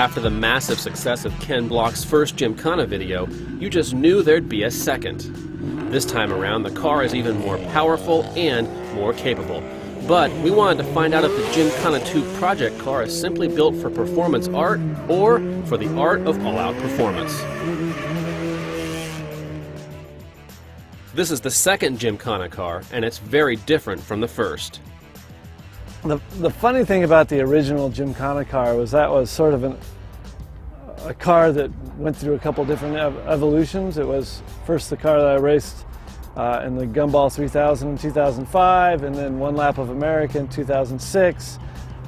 After the massive success of Ken Block's first Gymkhana video, you just knew there'd be a second. This time around, the car is even more powerful and more capable. But we wanted to find out if the Gymkhana 2 project car is simply built for performance art or for the art of all-out performance. This is the second Gymkhana car, and it's very different from the first. The funny thing about the original Gymkhana car was that was sort of a car that went through a couple different evolutions. It was first the car that I raced in the Gumball 3000 in 2005, and then One Lap of America in 2006.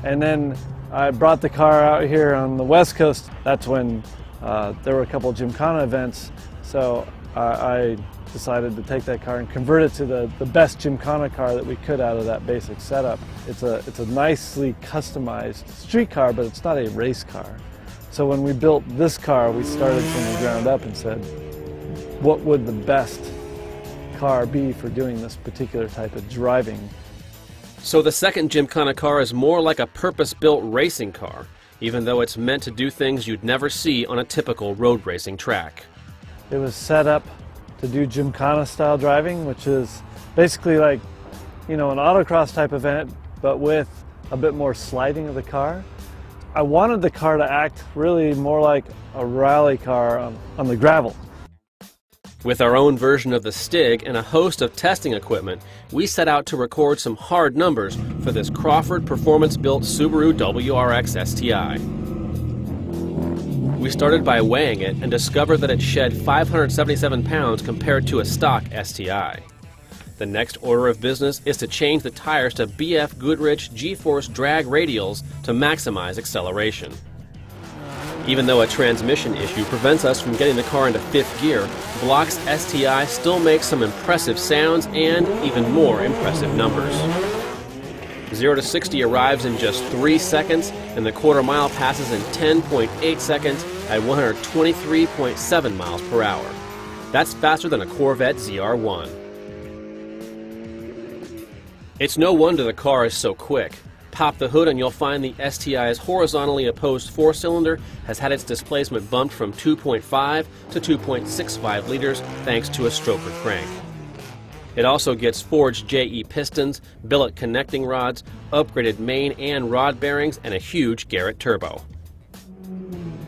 And then I brought the car out here on the West Coast. That's when there were a couple Gymkhana events. So I decided to take that car and convert it to the best Gymkhana car that we could out of that basic setup. It's a nicely customized street car, but it's not a race car. So when we built this car, we started from the ground up and said, what would the best car be for doing this particular type of driving? So the second Gymkhana car is more like a purpose-built racing car, even though it's meant to do things you'd never see on a typical road racing track. It was set up to do Gymkhana style driving, which is basically like, you know, an autocross type event, but with a bit more sliding of the car. I wanted the car to act really more like a rally car on the gravel. With our own version of the Stig and a host of testing equipment, we set out to record some hard numbers for this Crawford performance-built Subaru WRX STI. We started by weighing it and discovered that it shed 577 pounds compared to a stock STI. The next order of business is to change the tires to BF Goodrich G-Force drag radials to maximize acceleration. Even though a transmission issue prevents us from getting the car into fifth gear, Block's STI still makes some impressive sounds and even more impressive numbers. 0 to 60 arrives in just 3 seconds, and the quarter mile passes in 10.8 seconds at 123.7 miles per hour. That's faster than a Corvette ZR1. It's no wonder the car is so quick. Pop the hood and you'll find the STI's horizontally opposed four-cylinder has had its displacement bumped from 2.5 to 2.65 liters thanks to a stroker crank. It also gets forged JE pistons, billet connecting rods, upgraded main and rod bearings, and a huge Garrett turbo.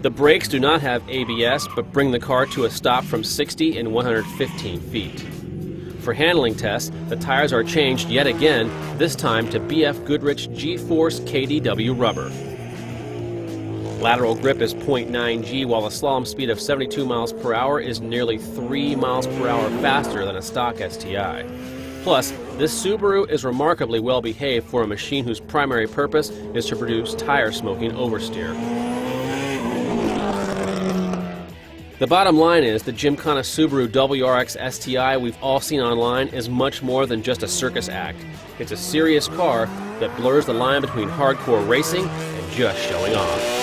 The brakes do not have ABS, but bring the car to a stop from 60 in 115 feet. For handling tests, the tires are changed yet again, this time to BF Goodrich G-Force KDW rubber. Lateral grip is 0.9 G, while a slalom speed of 72 miles per hour is nearly 3 miles per hour faster than a stock STI. Plus, this Subaru is remarkably well behaved for a machine whose primary purpose is to produce tire smoking oversteer. The bottom line is the Gymkhana Subaru WRX STI we've all seen online is much more than just a circus act. It's a serious car that blurs the line between hardcore racing and just showing off.